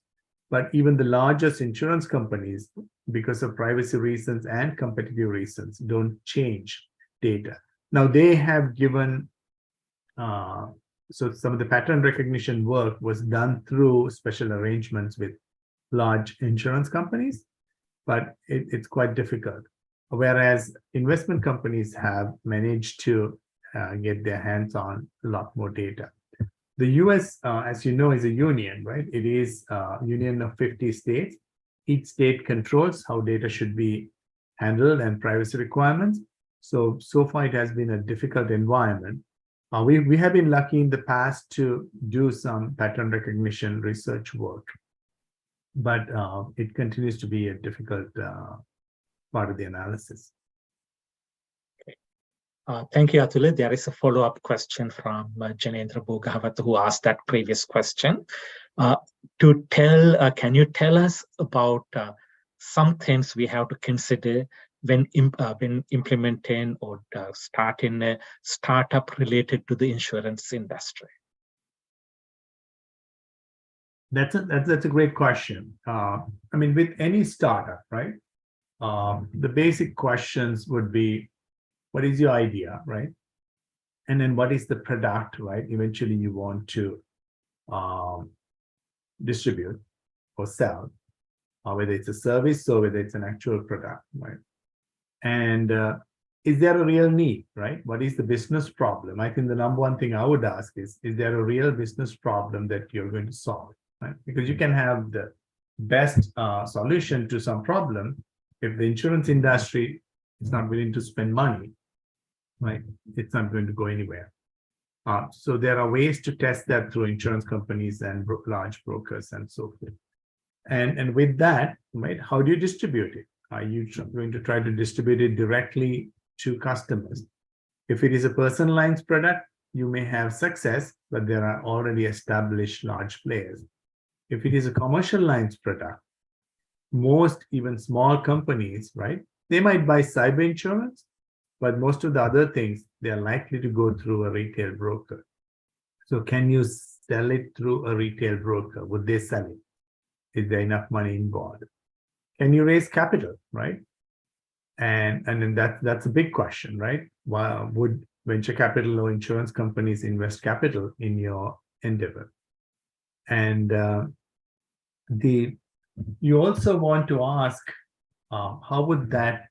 But even the largest insurance companies, because of privacy reasons and competitive reasons, don't change data. Now they have given, so some of the pattern recognition work was done through special arrangements with large insurance companies, but it's quite difficult. Whereas investment companies have managed to get their hands on a lot more data. The US, as you know, is a union, right? It is a union of 50 states. Each state controls how data should be handled and privacy requirements. So far it has been a difficult environment. We have been lucky in the past to do some pattern recognition research work, but it continues to be a difficult part of the analysis. Thank you, Athula. There is a follow-up question from Janendra Bhogawat, who asked that previous question. Can you tell us about some things we have to consider when implementing or starting a startup related to the insurance industry? That's a great question. I mean, with any startup, right? The basic questions would be, what is your idea, right? And then what is the product, right? Eventually you want to distribute or sell, whether it's a service or whether it's an actual product, right? And is there a real need, right? What is the business problem? I think the number one thing I would ask is there a real business problem that you're going to solve, right? Because you can have the best solution to some problem. If the insurance industry is not willing to spend money, right, it's not going to go anywhere. So there are ways to test that through insurance companies and large brokers and so forth. And with that, right, how do you distribute it? Are you going to try to distribute it directly to customers? If it is a personal lines product, you may have success, but there are already established large players. If it is a commercial lines product, most even small companies, right, they might buy cyber insurance, but most of the other things, they are likely to go through a retail broker. So can you sell it through a retail broker? Would they sell it? Is there enough money involved? Can you raise capital, right? And then that's a big question, right? Well, would venture capital or insurance companies invest capital in your endeavor? And you also want to ask, how would that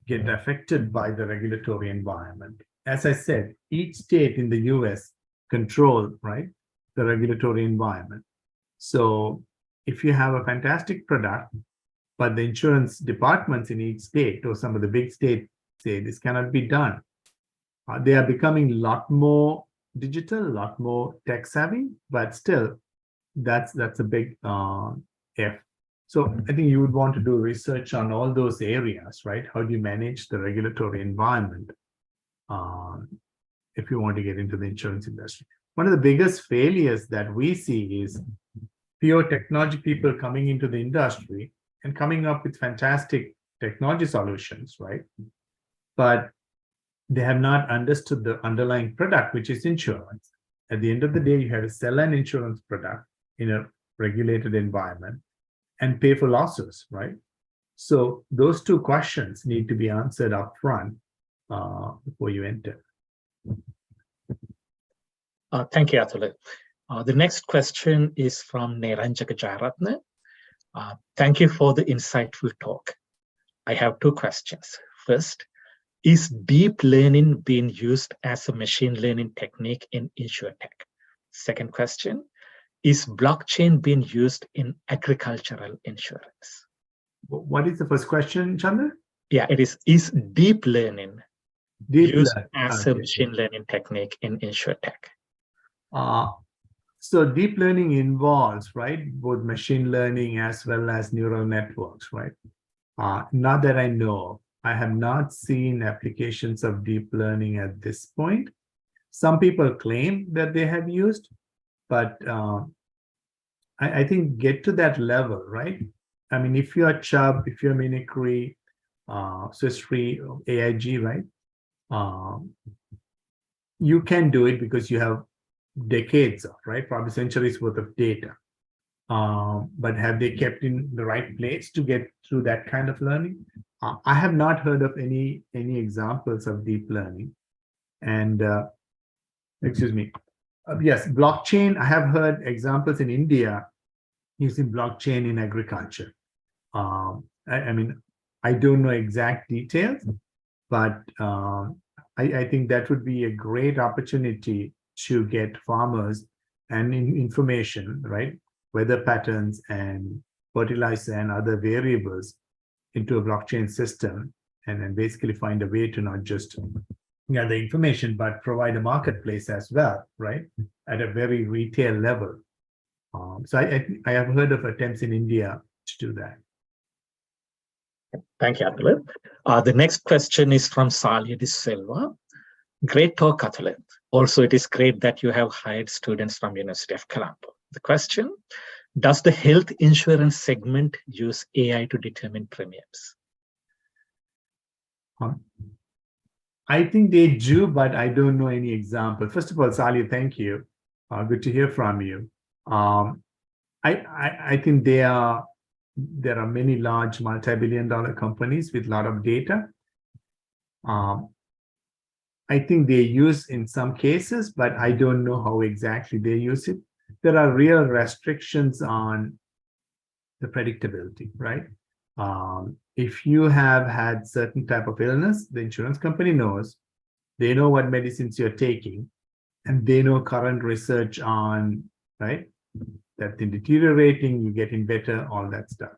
get affected by the regulatory environment? As I said, each state in the US control, right, the regulatory environment. So if you have a fantastic product, but the insurance departments in each state or some of the big states say this cannot be done, they are becoming a lot more digital, a lot more tech savvy, but still that's a big if. So I think you would want to do research on all those areas, right? How do you manage the regulatory environment if you want to get into the insurance industry? One of the biggest failures that we see is pure technology people coming into the industry and coming up with fantastic technology solutions, right? But they have not understood the underlying product, which is insurance. At the end of the day, you have to sell an insurance product in a regulated environment and pay for losses, right? So those two questions need to be answered up front before you enter. Thank you, Athula. The next question is from Neranjaka Jayaratne. Thank you for the insightful talk. I have two questions. First, is deep learning being used as a machine learning technique in InsureTech? Second question, is blockchain being used in agricultural insurance? What is the first question, Chandana? Yeah, it is deep learning used as a machine learning technique in InsureTech? So deep learning involves, right, both machine learning as well as neural networks, right? Not that I know of. I have not seen applications of deep learning at this point. Some people claim that they have used, but I think get to that level, right? I mean, if you're Chubb, if you're Munich Re, Swiss Re, AIG, right? You can do it because you have decades of, right, probably centuries worth of data. But have they kept in the right place to get through that kind of learning? I have not heard of any examples of deep learning. And excuse me, yes, blockchain. I have heard examples in India using blockchain in agriculture. I mean, I don't know exact details, but I think that would be a great opportunity to get farmers and information, right? Weather patterns and fertilizer and other variables into a blockchain system, and then basically find a way to not just gather information, but provide a marketplace as well, right? At a very retail level. So I have heard of attempts in India to do that. Thank you, Athula. The next question is from Salia de Silva. Great talk, Athula. Also, it is great that you have hired students from University of Colombo. The question, does the health insurance segment use AI to determine premiums? I think they do, but I don't know any example. First of all, Salia, thank you. Good to hear from you. I think there are many large multi-billion-dollar companies with a lot of data. I think they use in some cases, but I don't know how exactly they use it. There are real restrictions on the predictability, right? If you have had certain type of illness, the insurance company knows, they know what medicines you're taking, and they know current research on, right? That in deteriorating, you're getting better, all that stuff.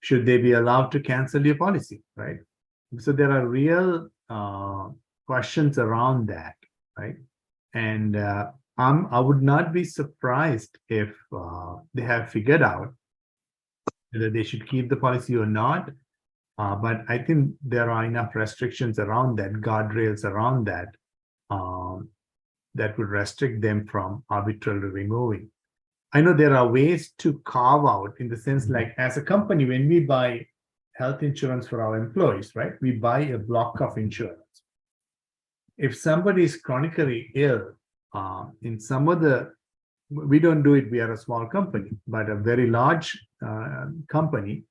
Should they be allowed to cancel your policy, right? So there are real questions around that, right? And I would not be surprised if they have figured out whether they should keep the policy or not. But I think there are enough restrictions around that, guardrails around that, that would restrict them from arbitrarily removing. I know there are ways to carve out, in the sense like as a company, when we buy health insurance for our employees, right? We buy a block of insurance. If somebody is chronically ill in some of the we don't do it, we are a small company, but a very large company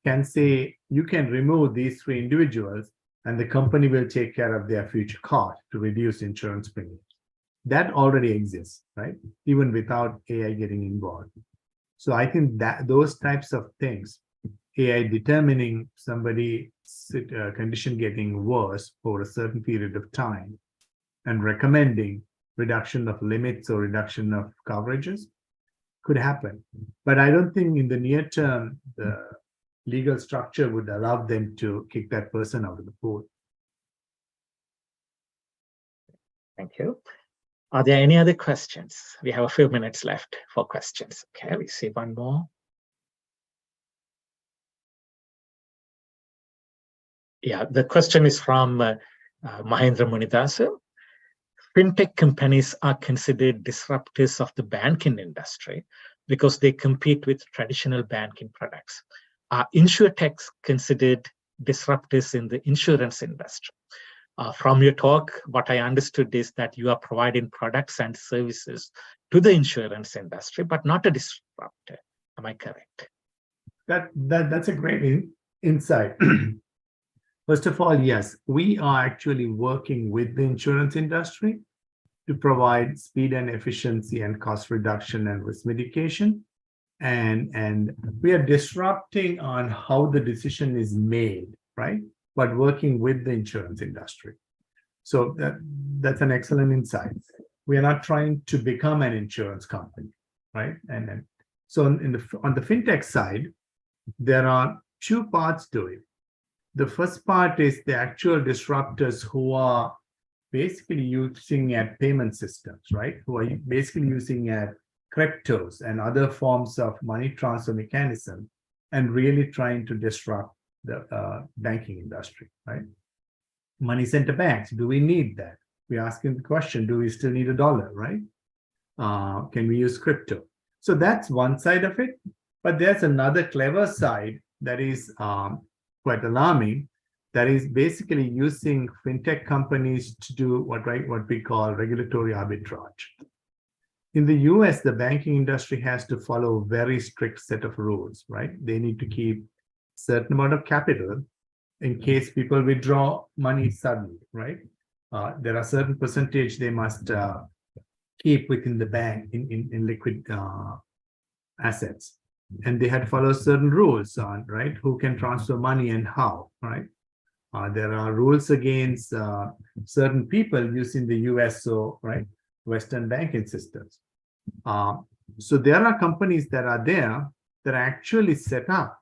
can say, you can remove these 3 individuals and the company will take care of their future cost to reduce insurance premiums. That already exists, right? Even without AI getting involved. So I think that those types of things, AI determining somebody's condition getting worse for a certain period of time and recommending reduction of limits or reduction of coverages could happen. But I don't think in the near term, the legal structure would allow them to kick that person out of the pool. Thank you. Are there any other questions? We have a few minutes left for questions. Okay, we see one more. Yeah, the question is from Mahendra Munidasu. Fintech companies are considered disruptors of the banking industry because they compete with traditional banking products. Are InsureTechs considered disruptors in the insurance industry? From your talk, what I understood is that you are providing products and services to the insurance industry, but not a disruptor. Am I correct? That's a great insight. First of all, yes, we are actually working with the insurance industry to provide speed and efficiency and cost reduction and risk mitigation. And we are disrupting on how the decision is made, right? But working with the insurance industry. So that's an excellent insight. We are not trying to become an insurance company, right? And so on the fintech side, there are 2 parts to it. The first part is the actual disruptors who are basically using at payment systems, right? Who are basically using at cryptos and other forms of money transfer mechanism and really trying to disrupt the banking industry, right? Money center banks, do we need that? We're asking the question, do we still need $1, right? Can we use crypto? So that's one side of it, but there's another clever side that is quite alarming, that is basically using fintech companies to do what we call regulatory arbitrage. In the US, the banking industry has to follow a very strict set of rules, right? They need to keep certain amount of capital in case people withdraw money suddenly, right? There are certain percentage they must keep within the bank in liquid assets. And they had to follow certain rules on, right? Who can transfer money and how, right? There are rules against certain people using the USO, right? Western banking systems. So there are companies that are there that are actually set up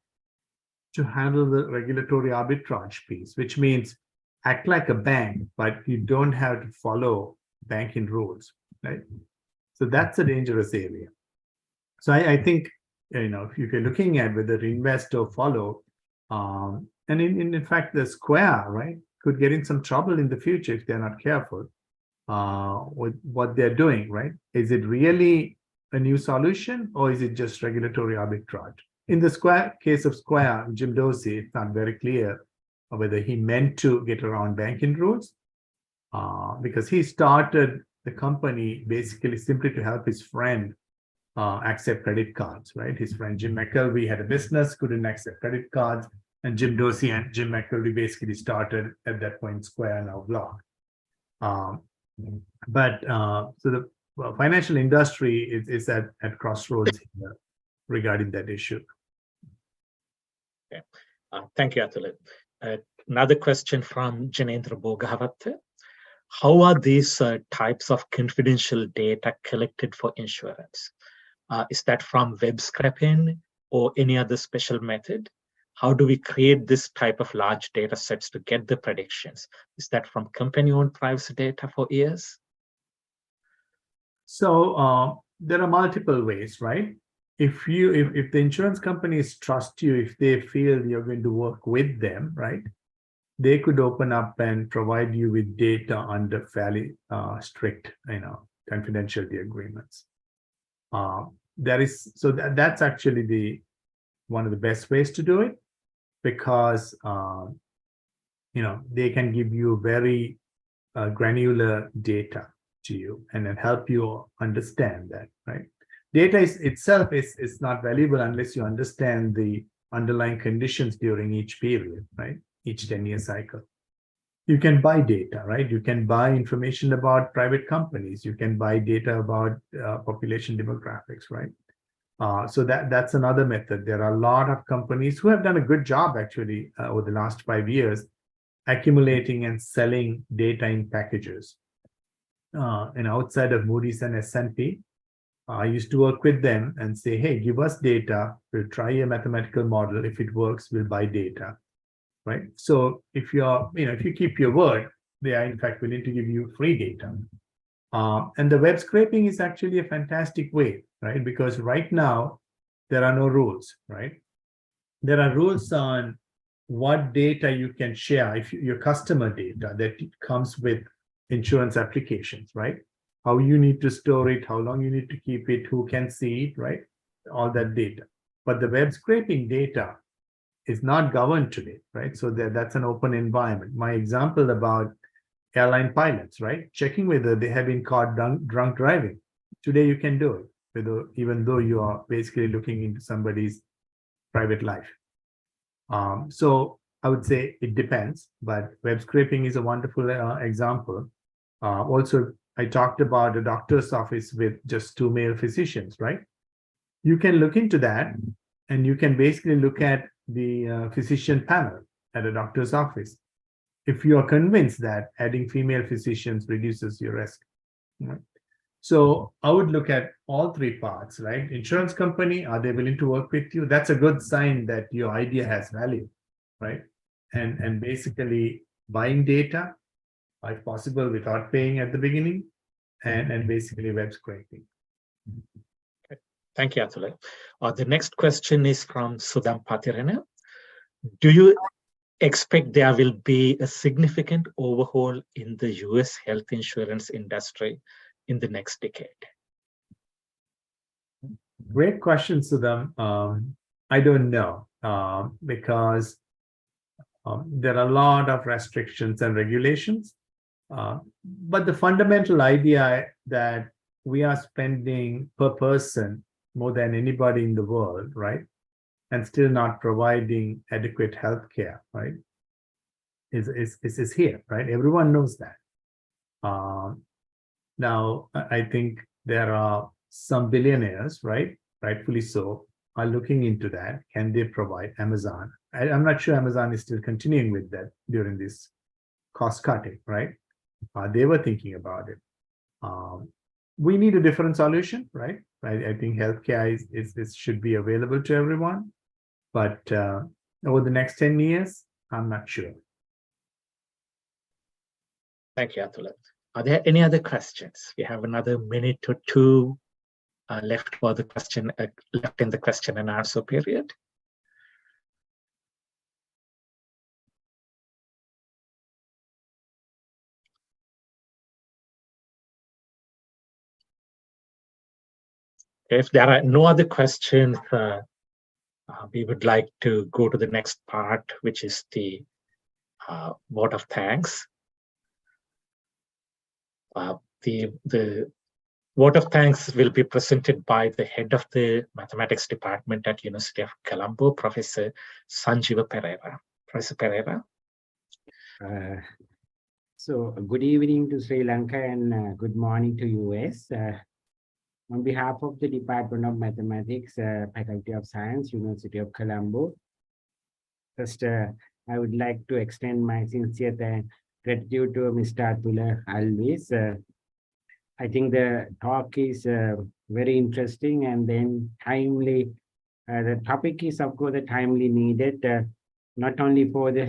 to handle the regulatory arbitrage piece, which means act like a bank, but you don't have to follow banking rules, right? So that's a dangerous area. So I think, you know, if you're looking at whether to invest or follow, and in fact, the Square, right, could get in some trouble in the future if they're not careful with what they're doing, right? Is it really a new solution or is it just regulatory arbitrage? In the case of Square, Jim Dorsey, it's not very clear whether he meant to get around banking rules because he started the company basically simply to help his friend accept credit cards, right? His friend Jim McElvey had a business, couldn't accept credit cards, and Jim Dorsey and Jim McElvey basically started at that point Square, now Block. So the financial industry is at crossroads here regarding that issue. Okay. Thank you, Athula. Another question from Janendra Bogavath. How are these types of confidential data collected for insurance? Is that from web scraping or any other special method? How do we create this type of large data sets to get the predictions? Is that from company-owned privacy data for years? So there are multiple ways, right? If the insurance companies trust you, if they feel you're going to work with them, right, they could open up and provide you with data under fairly strict, confidentiality agreements. That's actually one of the best ways to do it, because they can give you very granular data to you and then help you understand that, right? Data itself is not valuable unless you understand the underlying conditions during each period, right? Each 10-year cycle. You can buy data, right? You can buy information about private companies. You can buy data about population demographics, right? So that's another method. There are a lot of companies who have done a good job actually over the last 5 years, accumulating and selling data in packages. And outside of Moody's and S&P, I used to work with them and say, hey, give us data. We'll try a mathematical model. If it works, we'll buy data, right? So if if you keep your word, they are in fact willing to give you free data. And the web scraping is actually a fantastic way, right? Because right now, there are no rules, right? There are rules on what data you can share, if your customer data that comes with insurance applications, right? How you need to store it, how long you need to keep it, who can see it, right? All that data. But the web scraping data is not governed today, right? So that's an open environment. My example about airline pilots, right? Checking whether they have been caught drunk driving. Today you can do it, even though you are basically looking into somebody's private life. So I would say it depends, but web scraping is a wonderful example. Also, I talked about a doctor's office with just 2 male physicians, right? You can look into that and you can basically look at the physician panel at a doctor's office. If you are convinced that adding female physicians reduces your risk. Right? So I would look at all 3 parts, right? Insurance company, are they willing to work with you? That's a good sign that your idea has value, right? And basically buying data, if possible, without paying at the beginning, and basically web scraping. Okay. Thank you, Athula. The next question is from Sudham Patirana. Do you expect there will be a significant overhaul in the US health insurance industry in the next decade? Great question, Sudham. I don't know, because there are a lot of restrictions and regulations. But the fundamental idea that we are spending per person more than anybody in the world, right? And still not providing adequate health care, right? Is here, right? Everyone knows that. Now, I think there are some billionaires, right? Rightfully so, are looking into that. Can they provide Amazon? I'm not sure Amazon is still continuing with that during this cost cutting, right? They were thinking about it. We need a different solution, right? I think healthcare should be available to everyone, but over the next 10 years, I'm not sure. Thank you, Athula. Are there any other questions? We have another minute or 2 left for the question, left in the question and answer period. If there are no other questions, we would like to go to the next part, which is the vote of thanks. The vote of thanks will be presented by the head of the mathematics department at University of Colombo, Professor Sanjeewa Perera. Professor Perera. So good evening to Sri Lanka and good morning to US. On behalf of the Department of Mathematics, Faculty of Science, University of Colombo, first I would like to extend my sincere gratitude to Mr. Athula Alwis. I think the talk is very interesting and then timely. The topic is, of course, timely needed, not only for the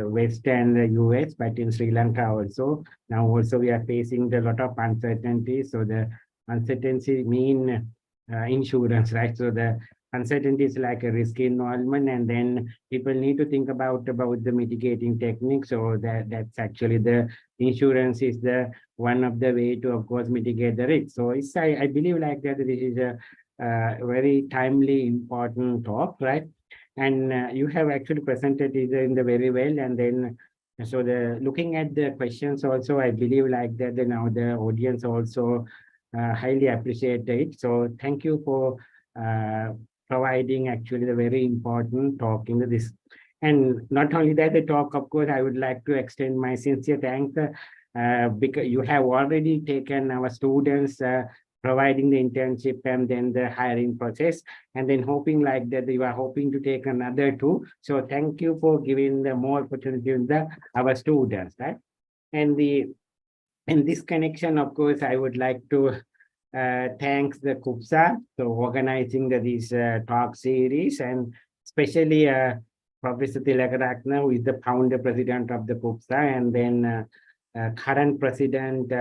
West and the US, but in Sri Lanka also. Now also we are facing a lot of uncertainty. So the uncertainty mean insurance, right? So the uncertainty is like a risk involvement, and then people need to think about the mitigating techniques. So that's actually the insurance is the one of the way to, of course, mitigate the risk. So it's I believe like that this is a very timely, important talk, right? And you have actually presented it in the very well, and then So looking at the questions also, I believe like that now the audience also highly appreciate it. So thank you for providing actually the very important talk into this. And not only that, the talk, of course, I would like to extend my sincere thanks because you have already taken our students providing the internship and then the hiring process, and then hoping like that you are hoping to take another two. So thank you for giving the more opportunity to our students, right? And in this connection, of course, I would like to thanks the CUFSA for organizing this talk series, and especially Professor Tilakaratna, who is the founder president of the CUFSA, and then current president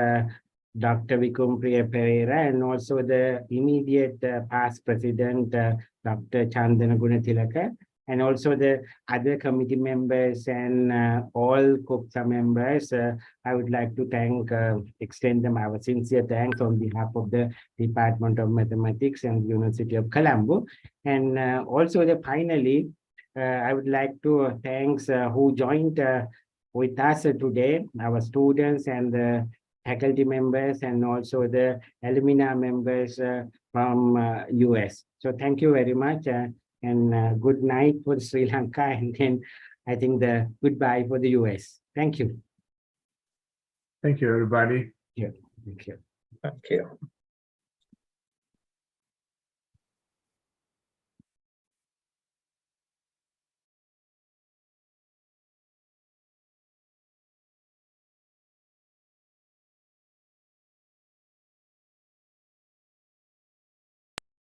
Dr. Perera, and also the immediate past president Dr. Chandana Goonetillke, and also the other committee members and all CUFSA members. I would like to extend them our sincere thanks on behalf of the Department of Mathematics and University of Colombo. And also finally, I would like to thanks who joined with us today, our students and the faculty members, and also the alumni members from US. So thank you very much, and good night for Sri Lanka, and then I think the goodbye for the US. Thank you. Thank you, everybody. Yeah, thank you. Thank you.